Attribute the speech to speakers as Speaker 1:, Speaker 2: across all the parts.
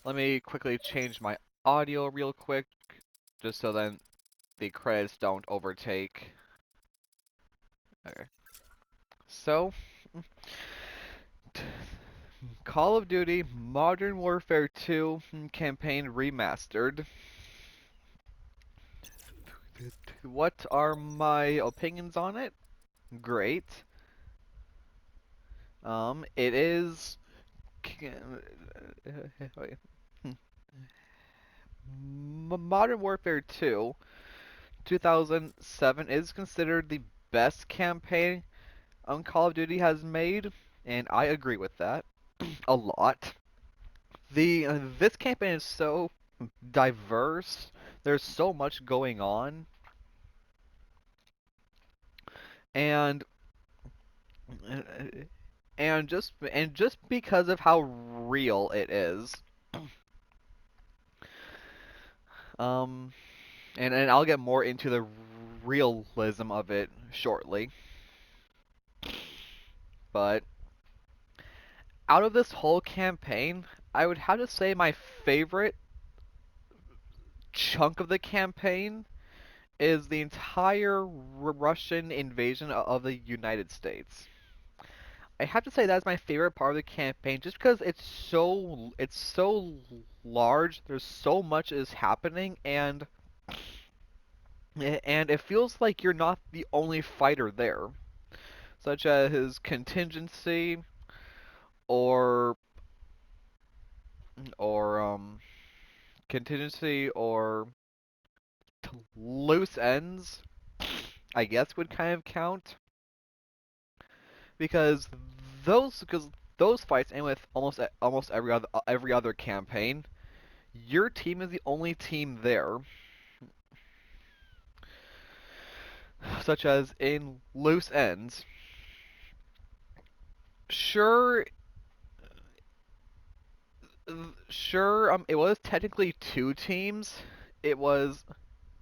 Speaker 1: Let me quickly change my audio real quick, just so then the credits don't overtake. Okay. So, Call of Duty Modern Warfare 2 campaign remastered. What are my opinions on it? Great. It is Modern Warfare 2 2007 is considered the best campaign Call of Duty has made, and I agree with that a lot. This campaign is so diverse. There's so much going on, and and just because of how real it is, um, and I'll get more into the realism of it shortly. But out of this whole campaign, I would have to say my favorite chunk of the campaign is the entire Russian invasion of the United States. I have to say that's my favorite part of the campaign, just because it's so large. There's so much is happening, and it feels like you're not the only fighter there, such as his contingency or or contingency or loose ends, I guess would kind of count because those fights end with almost every other campaign. Your team is the only team there, such as in loose ends. Sure, sure. It was technically two teams. It was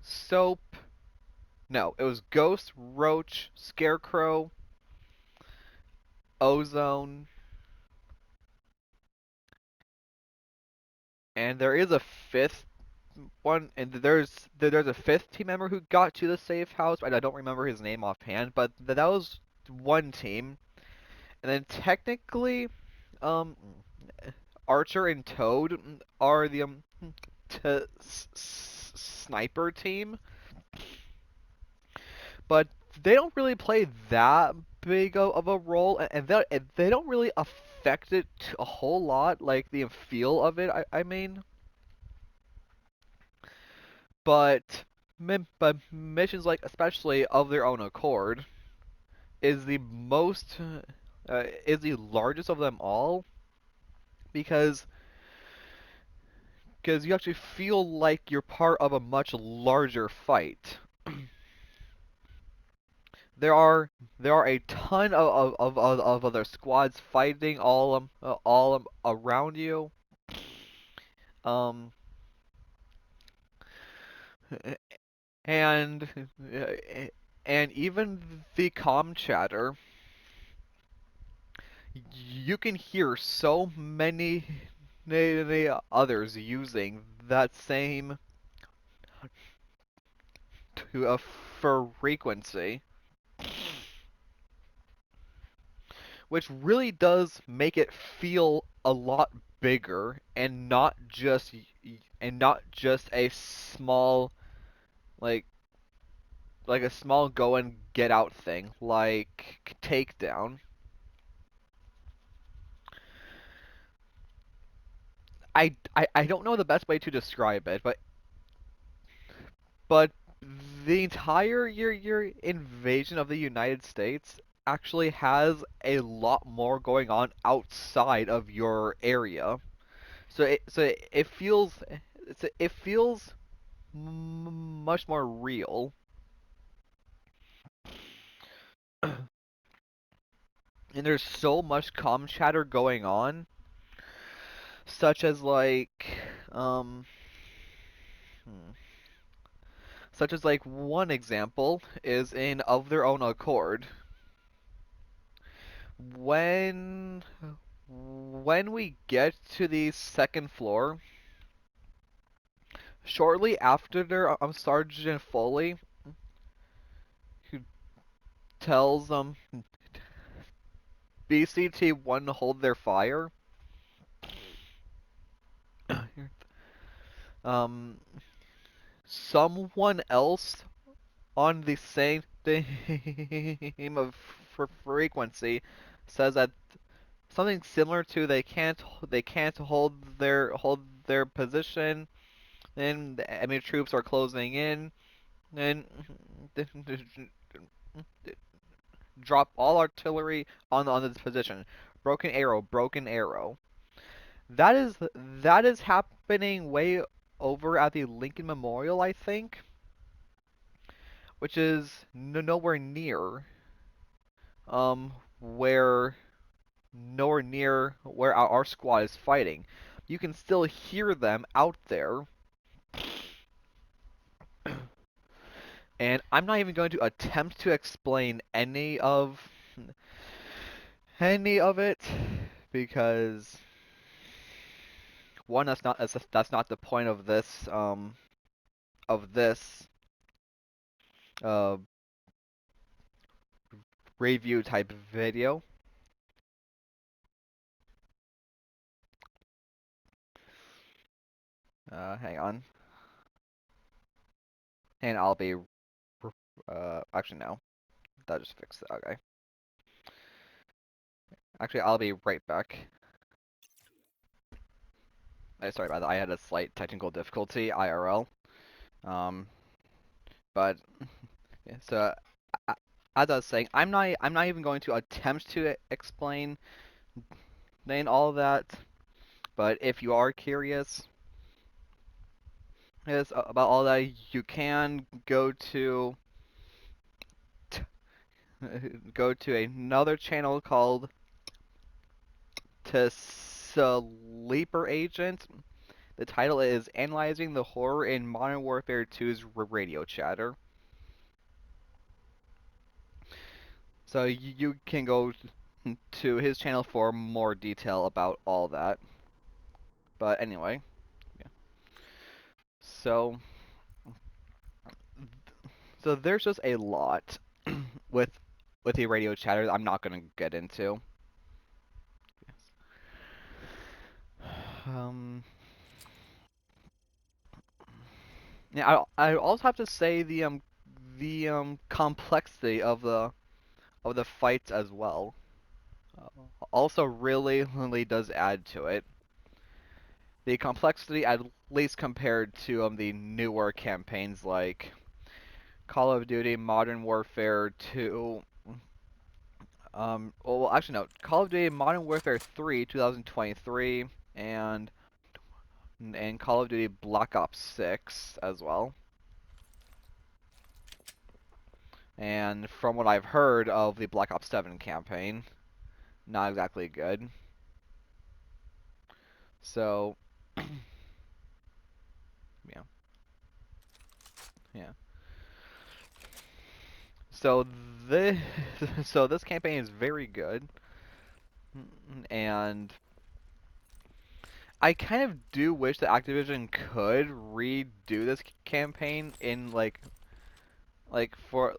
Speaker 1: Soap. No, it was Ghost, Roach, Scarecrow, Ozone, and there is a fifth one, and there's a fifth team member who got to the safe house, but I don't remember his name offhand. But that was one team, and then technically, um, Archer and Toad are the sniper team, but they don't really play that big of a role, and they don't really affect it a whole lot, like the feel of it. I mean. But missions like especially of their own accord is the largest of them all because you actually feel like you're part of a much larger fight. There are a ton of other squads fighting around you. Um and and even the comm chatter, you can hear so many others using that same to a frequency, which really does make it feel a lot bigger and not just a small like a small go and get out thing like takedown. I don't know the best way to describe it, but the entire your invasion of the United States actually has a lot more going on outside of your area. So it feels much more real. And there's so much comm chatter going on, such as um hmm, one example is in Of Their Own Accord. When when we get to the second floor, shortly after there, Sergeant Foley, who tells BCT-1 to hold their fire. um, Someone else on the same theme of frequency says that something similar to they can't hold their position, and the enemy troops are closing in, and drop all artillery on this position. Broken arrow, broken arrow. That is happening way over at the Lincoln Memorial, I think, which is nowhere near um where nowhere near where our squad is fighting. You can still hear them out there, and I'm not even going to attempt to explain any of it because one, that's not the point of this uh review type video. Hang on, and I'll be actually no, that just fixed it. Okay, actually I'll be right back. Sorry about that. I had a slight technical difficulty IRL. Um, but yeah, so as I was saying, I'm not even going to attempt to explain all of that. But if you are curious about all that, you can go to another channel called To Sleeper Agent. The title is Analyzing the Horror in Modern Warfare 2's Radio Chatter. So you can go to his channel for more detail about all that. But anyway, yeah. So so there's just a lot with the radio chatter that I'm not gonna get into. Um, yeah, I also have to say the complexity of the fights as well. Also really does add to it. The complexity, at least compared to the newer campaigns like Call of Duty Modern Warfare 2. Well, actually, no. Call of Duty Modern Warfare 3, 2023, and Call of Duty Black Ops 6 as well. And from what I've heard of the Black Ops 7 campaign, not exactly good. So, yeah, yeah. So this so this campaign is very good, and I kind of do wish that Activision could redo this campaign in like for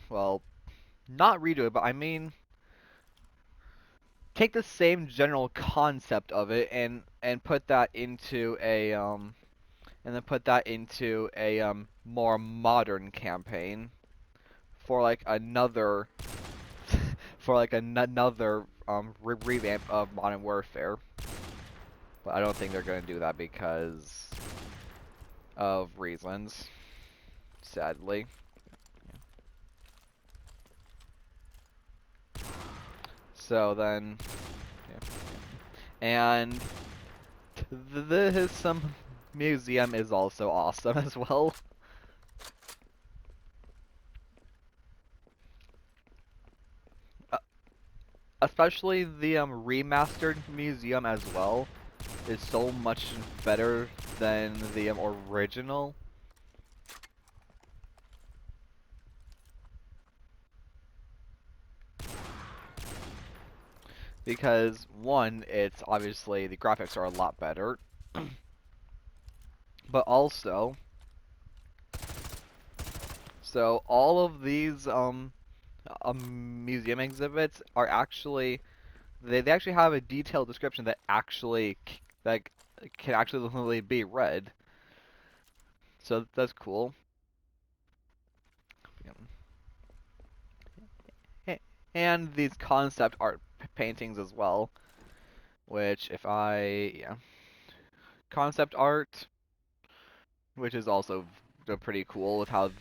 Speaker 1: well, not redo it, but I mean take the same general concept of it and put that into a and then put that into a more modern campaign for like another for like another revamp of Modern Warfare. But I don't think they're going to do that because of reasons, sadly. So then, yeah. And this museum is also awesome as well. Uh, Especially the remastered museum as well is so much better than the original. because one, it's obviously the graphics are a lot better, but also, so all of these museum exhibits are actually they actually have a detailed description that actually that can actually literally be read. So that's cool. And these concept art paintings as well, which if I yeah, concept art, which is also pretty cool with how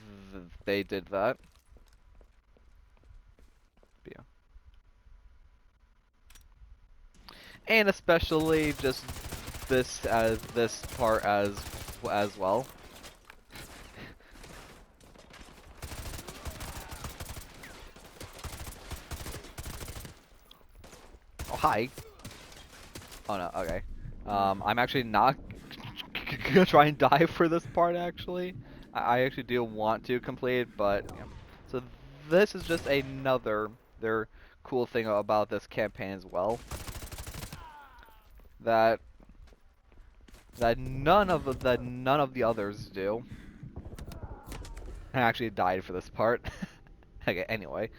Speaker 1: they did that. Yeah. And especially just this part as well. Oh hi. Oh no, okay. I'm actually not gonna try and die for this part actually. I actually do want to complete it, but yeah. So this is just another their cool thing about this campaign as well. That none of the others do. I actually died for this part. Okay, anyway.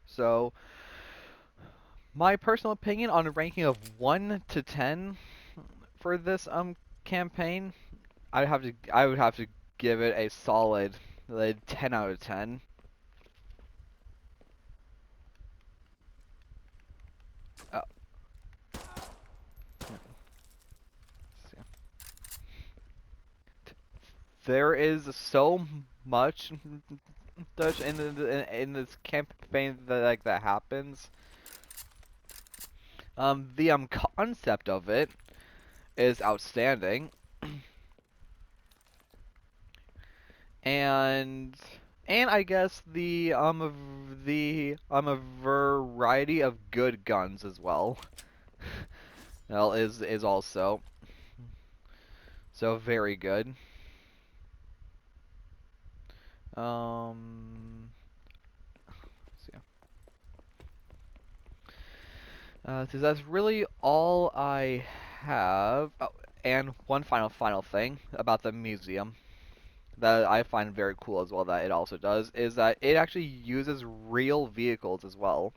Speaker 1: So my personal opinion on a ranking of 1 to 10 for this campaign, I would have to give it a solid like, 10 out of 10. Uh, there is so much Dutch in this campaign that like that happens. The concept of it is outstanding, and I guess the a variety of good guns as well. Well, is also so very good. Um, so, so that's really all I have. Oh, and one final thing about the museum that I find very cool as well that it also does is that it actually uses real vehicles as well,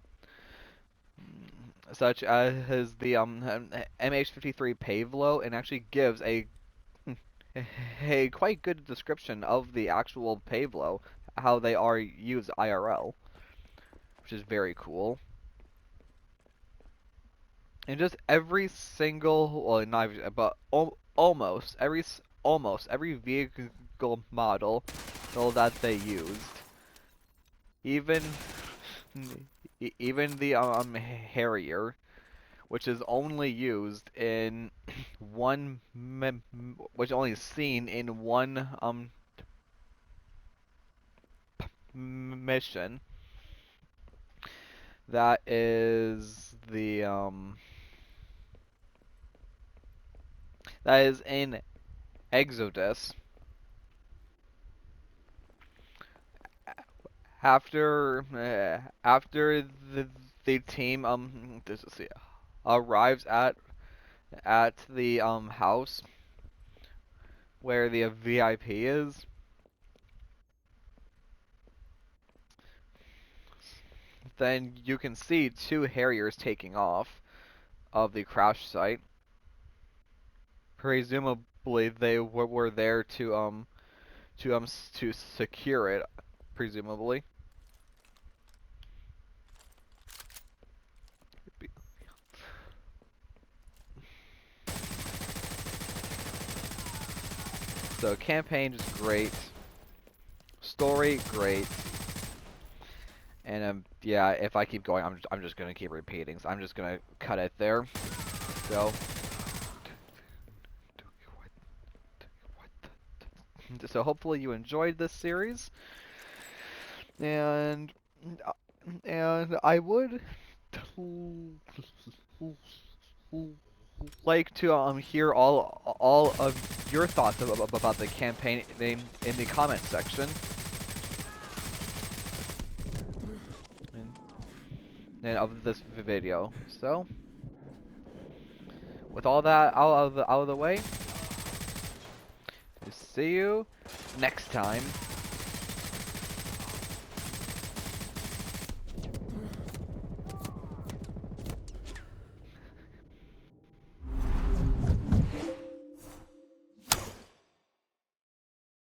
Speaker 1: such as the MH53 Pavlo, and actually gives a quite good description of the actual Pavlo, how they are used IRL, which is very cool. And just every single, well, not every, but almost every vehicle model that they used, even even the Harrier, which is only used in which only is seen in one mission. That is the that is in Exodus. After the team this is, arrives at the house where the VIP is, then you can see two Harriers taking off of the crash site. Presumably they were there to secure it, presumably. So campaign just great, story great, and yeah, if I keep going, I'm just gonna keep repeating. So I'm just gonna cut it there. So hopefully you enjoyed this series, and I would like to hear all of your thoughts about the campaign in the comment section. And of this video. So, with all that out of the way, see you next time.